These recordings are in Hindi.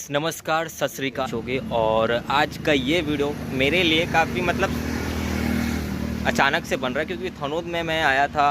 नमस्कार, सत श्री अकाल होगे। और आज का ये वीडियो मेरे लिए काफ़ी अचानक से बन रहा है, क्योंकि थनोद में मैं आया था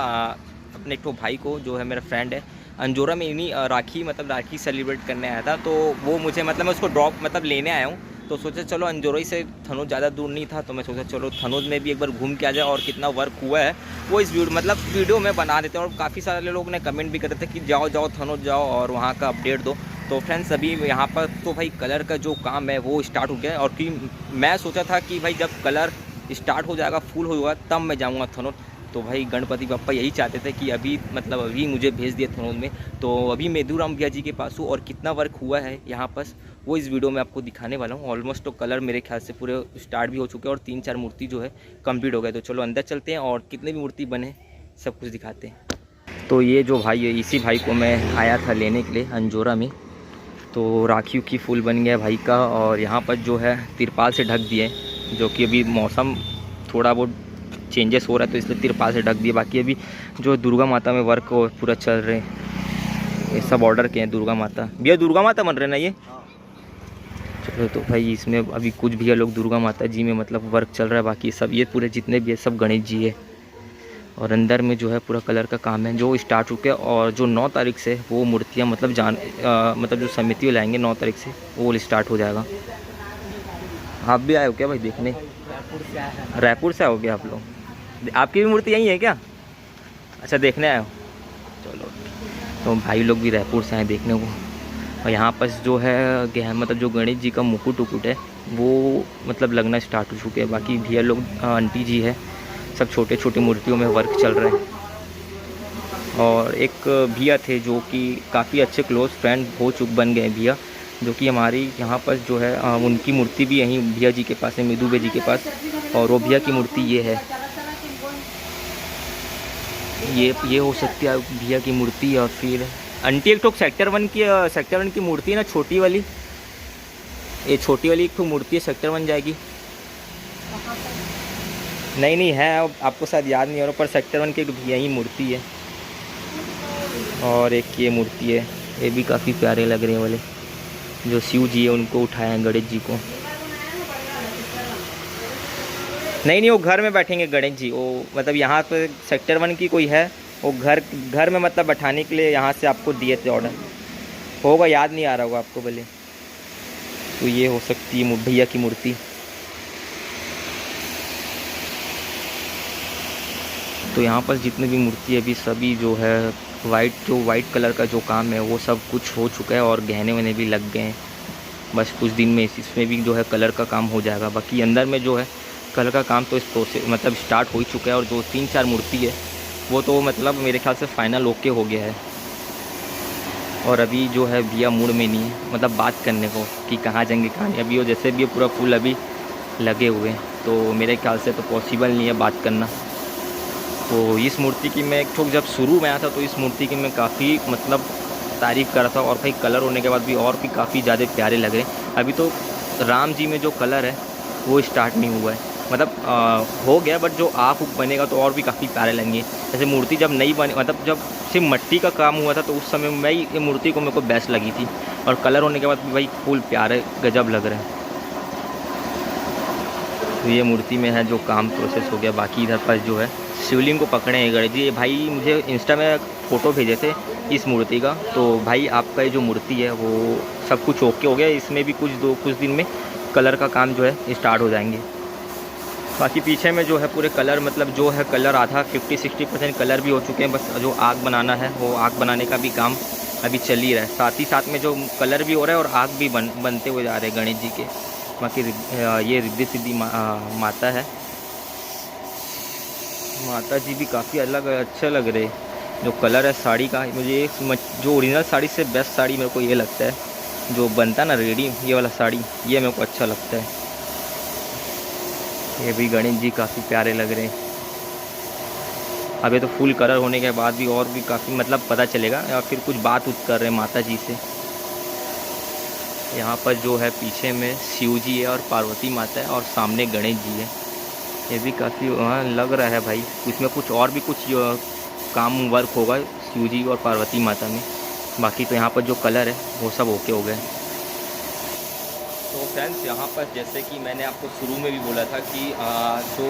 अपने एक तो भाई को, जो है मेरा फ्रेंड है, अंजोरा में इन्हीं राखी सेलिब्रेट करने आया था। तो वो मुझे मैं उसको ड्रॉप लेने आया हूँ। तो सोचा चलो अंजोरा ही से थनोद ज़्यादा दूर नहीं था, तो मैं सोचा चलो थनोद में भी एक बार घूम के आ जाए और कितना वर्क हुआ है वो इस वीडियो में बना देते हैं। और काफ़ी सारे लोग ने कमेंट भी करे थे कि जाओ थनोद जाओ और वहाँ का अपडेट दो। तो फ्रेंड्स, अभी यहाँ पर तो भाई कलर का जो काम है वो स्टार्ट हो गया है। और कि मैं सोचा था कि भाई जब कलर स्टार्ट हो जाएगा, फुल होगा, तब मैं जाऊँगा थनोद। तो भाई गणपति बप्पा यही चाहते थे कि अभी मुझे भेज दिए थनोद में। तो अभी मेदूराम भैया जी के पास हूँ और कितना वर्क हुआ है यहाँ पर वो इस वीडियो में आपको दिखाने वाला हूँ। ऑलमोस्ट तो कलर मेरे ख्याल से पूरे स्टार्ट भी हो चुके हैं और 3-4 मूर्ति जो है कंप्लीट हो गए। तो चलो अंदर चलते हैं और कितने भी मूर्ति बने सब कुछ दिखाते हैं। तो ये जो भाई है, इसी भाई को मैं आया था लेने के लिए अंजोरा में। तो राखी की फूल बन गया भाई का। और यहाँ पर जो है तिरपाल से ढक दिए, जो कि अभी मौसम थोड़ा बहुत चेंजेस हो रहा है तो इसलिए तिरपाल से ढक दिए। बाकी अभी जो दुर्गा माता में वर्क पूरा चल रहे हैं, ये सब ऑर्डर के हैं। दुर्गा माता भैया, दुर्गा माता बन रहे ना ये। चलो तो भाई इसमें अभी कुछ भैया लोग दुर्गा माता जी में वर्क चल रहा है। बाकी सब ये पूरे जितने भी है सब गणेश जी है। और अंदर में जो है पूरा कलर का काम है जो स्टार्ट हो गया। और जो 9 तारीख से वो मूर्तियाँ जो समिति लाएंगे 9 तारीख से वो स्टार्ट हो जाएगा। आप भी आए हो क्या भाई देखने? रायपुर से आओगे आप लोग? आपकी भी मूर्ति यहीं है क्या? अच्छा, देखने आए हो। चलो, तो भाई लोग भी रायपुर से आए देखने को। और यहाँ पर जो है जो गणेश जी का मुकुट उकुट है वो लगना स्टार्ट हो चुके हैं। बाकी भैया लोग आंटी जी है, सब छोटे छोटे मूर्तियों में वर्क चल रहे हैं। और एक भैया थे जो कि काफ़ी अच्छे क्लोज फ्रेंड बन गए भैया, जो कि हमारी यहाँ पर जो है उनकी मूर्ति भी यहीं भैया जी के पास है, मिदू भैया जी के पास। और वो भैया की मूर्ति ये है, ये हो सकती है भैया की मूर्ति। और फिर आंटी एक तो सेक्टर 1 की मूर्ति है ना, छोटी वाली, ये छोटी वाली एक तो मूर्ति है, सेक्टर 1 जाएगी। नहीं है, आपको शायद याद नहीं हो रहा, पर सेक्टर 1 की एक भैया ही मूर्ति है। और एक ये मूर्ति है, ये भी काफ़ी प्यारे लग रहे हैं वाले, जो शिव जी है उनको उठाए हैं, गणेश जी को। नहीं, वो घर में बैठेंगे गणेश जी। वो यहाँ पे सेक्टर 1 की कोई है, वो घर में बैठाने के लिए यहाँ से आपको दिए थे ऑर्डर। होगा, याद नहीं आ रहा होगा आपको भले। तो ये हो सकती है भैया की मूर्ति। तो यहाँ पर जितने भी मूर्ति है अभी सभी जो है वाइट कलर का जो काम है वो सब कुछ हो चुका है और गहने वहने भी लग गए हैं। बस कुछ दिन में इसमें भी जो है कलर का काम हो जाएगा। बाकी अंदर में जो है कलर का काम तो इस प्रोसेस स्टार्ट हो ही चुका है। और जो 3-4 मूर्ति है वो तो मेरे ख्याल से फाइनल ओके हो गया है। और अभी जो है भैया मूड में नहीं है बात करने को कि कहाँ जाएंगे कहाँ नहीं। अभी वो जैसे भी पूरा फूल अभी लगे हुए हैं, तो मेरे ख्याल से तो पॉसिबल नहीं है बात करना। तो इस मूर्ति की मैं जब शुरू में आया था तो इस मूर्ति की मैं काफ़ी तारीफ़ कर रहा था। और भाई कलर होने के बाद भी और भी काफ़ी ज़्यादा प्यारे लग रहे हैं। अभी तो राम जी में जो कलर है वो स्टार्ट नहीं हुआ है, हो गया, बट जो आँख बनेगा तो और भी काफ़ी प्यारे लगेंगे। जैसे मूर्ति जब नहीं बनी, जब सिर्फ मट्टी का काम हुआ था तो उस समय में ये मूर्ति को मेरे को बेस्ट लगी थी। और कलर होने के बाद भी भाई फुल प्यारे गजब लग रहे हैं। तो ये मूर्ति में है जो काम प्रोसेस हो गया। बाकी इधर पर जो है शिवलिंग को पकड़े हैं गणेश जी। ये भाई मुझे इंस्टा में फ़ोटो भेजे थे इस मूर्ति का। तो भाई आपका ये जो मूर्ति है वो सब कुछ ओके हो गया। इसमें भी कुछ दिन में कलर का काम जो है स्टार्ट हो जाएंगे। बाकी पीछे में जो है पूरे कलर जो है कलर आधा 50-60% कलर भी हो चुके हैं। बस जो आग बनाना है वो आग बनाने का भी काम अभी चल ही रहा है। साथ ही साथ में जो कलर भी हो रहा है और आग भी बनते हुए जा रहे हैं गणेश जी के। बाकी ये रिद्धि सिद्धि माता है, माता जी भी काफ़ी अच्छे लग रहे। जो कलर है साड़ी का, मुझे जो ओरिजिनल साड़ी से बेस्ट साड़ी मेरे को ये लगता है जो बनता है ना रेडी, ये वाला साड़ी, ये मेरे को अच्छा लगता है। ये भी गणेश जी काफ़ी प्यारे लग रहे हैं। अभी तो फुल कलर होने के बाद भी और भी काफ़ी पता चलेगा, या फिर कुछ बात कर रहे हैं माता जी से। यहाँ पर जो है पीछे में शिव जी है और पार्वती माता है और सामने गणेश जी है। ये भी काफ़ी लग रहा है भाई, इसमें कुछ और भी कुछ काम वर्क होगा शिव जी और पार्वती माता में। बाकी तो यहाँ पर जो कलर है वो सब ओके हो गए। फ्रेंड्स यहाँ पर जैसे कि मैंने आपको शुरू में भी बोला था कि जो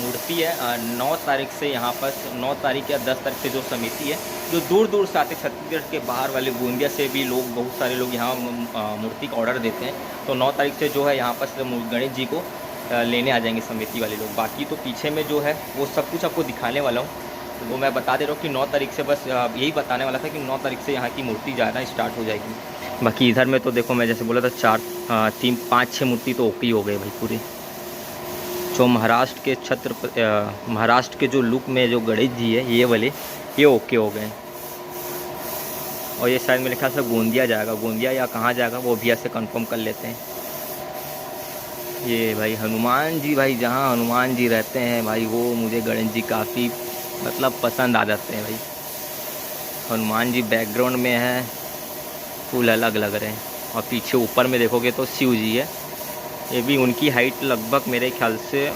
मूर्ति है 9 तारीख से यहाँ पर 9 तारीख या 10 तारीख से जो समिति है जो दूर दूर से आते छत्तीसगढ़ के बाहर वाले गोंदिया से भी लोग, बहुत सारे लोग यहाँ मूर्ति का ऑर्डर देते हैं। तो 9 तारीख से जो है यहाँ पर गणेश जी को लेने आ जाएंगे समिति वाले लोग। बाकी तो पीछे में जो है वो सब कुछ आपको दिखाने वाला हूँ। तो मैं बता दे रहा हूँ कि 9 तारीख से, बस यही बताने वाला था कि 9 तारीख से यहाँ की मूर्ति जाना स्टार्ट हो जाएगी। बाकी इधर में तो देखो, मैं जैसे बोला था 4, 3, 5, 6 मूर्ति तो ओके हो गए भाई पूरे। जो महाराष्ट्र के जो लुक में जो गणेश जी है ये वाले, ये ओके हो गए। और ये शायद मेरे ख्याल से गोंदिया जाएगा, गोंदिया या कहाँ जाएगा वो भैया से कंफर्म कर लेते हैं। ये भाई हनुमान जी, भाई जहाँ हनुमान जी रहते हैं भाई वो मुझे गणेश जी काफ़ी मतलब पसंद आ जाते हैं भाई। हनुमान जी बैकग्राउंड में है, फूल अलग लग रहे हैं। और पीछे ऊपर में देखोगे तो शिव जी है। ये भी उनकी हाइट लगभग मेरे ख्याल से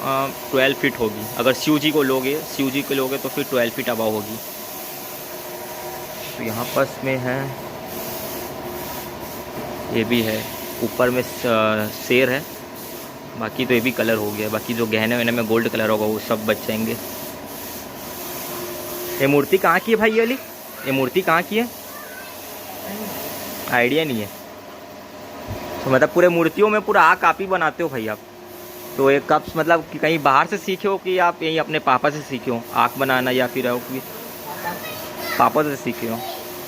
12 फीट होगी। अगर शिव जी को लोगे तो फिर 12 फीट अबव होगी। तो यहाँ पास में है, ये भी है, ऊपर में शेर है। बाकी तो ये भी कलर हो गया। बाकी जो गहने वहने में गोल्ड कलर होगा वो सब बच जाएंगे। ये मूर्ति कहाँ की है भाई? ये मूर्ति कहाँ की है? आइडिया नहीं है। तो मतलब पूरे मूर्तियों में पूरा आँख आप ही बनाते हो भाई आप? तो ये कब मतलब कि कहीं बाहर से सीखे हो कि आप यहीं अपने पापा से सीखे हो आँख बनाना, या फिर कि पापा से सीखे हो?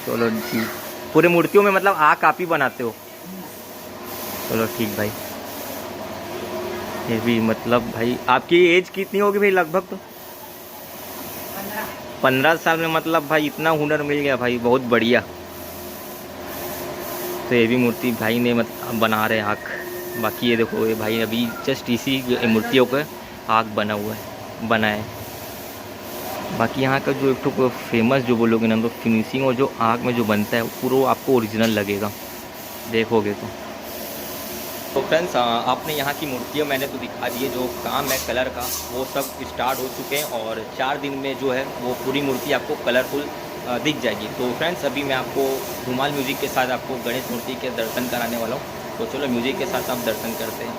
चलो ठीक, पूरे मूर्तियों में मतलब आँख आप ही बनाते हो? चलो ठीक भाई। ये भी मतलब भाई आपकी एज कितनी होगी भाई लगभग? तो 15 साल में मतलब भाई इतना हुनर मिल गया भाई, बहुत बढ़िया। तो ये भी मूर्ति भाई ने मतलब बना रहे आँख। बाकी ये देखो, ये भाई अभी जस्ट इसी मूर्तियों का आँख बना हुआ है, बना है। बाकी यहाँ का जो एक तो फेमस जो बोलोगे ना, तो फिनिशिंग और जो आँख में जो बनता है पूरा आपको ओरिजिनल लगेगा देखोगे तो। तो फ्रेंड्स आपने यहाँ की मूर्तियाँ मैंने तो दिखा दी है। जो काम है कलर का वो सब स्टार्ट हो चुके हैं और 4 दिन में जो है वो पूरी मूर्ति आपको कलरफुल दिख जाएगी। तो फ्रेंड्स अभी मैं आपको धुमाल म्यूज़िक के साथ आपको गणेश मूर्ति के दर्शन कराने वाला हूँ। तो चलो म्यूज़िक के साथ आप दर्शन करते हैं।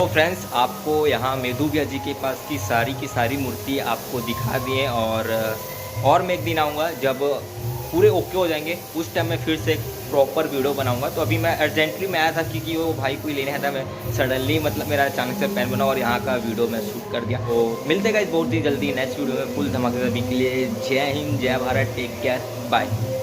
फ्रेंड्स आपको यहाँ मेधू भैया जी के पास की सारी मूर्ति आपको दिखा दिए। और मैं एक दिन आऊँगा जब पूरे ओके हो जाएंगे, उस टाइम मैं फिर से एक प्रॉपर वीडियो बनाऊंगा। तो अभी मैं अर्जेंटली में आया था क्योंकि वो भाई कोई लेने आया था। मैं सडनली मतलब मेरा अचानक से प्लान बना और यहाँ का वीडियो मैं शूट कर दिया। तो मिलते गाइस बहुत ही जल्दी नेक्स्ट वीडियो में फुल धमाके। अभी के लिए जय हिंद, जय भारत, टेक केयर, बाय।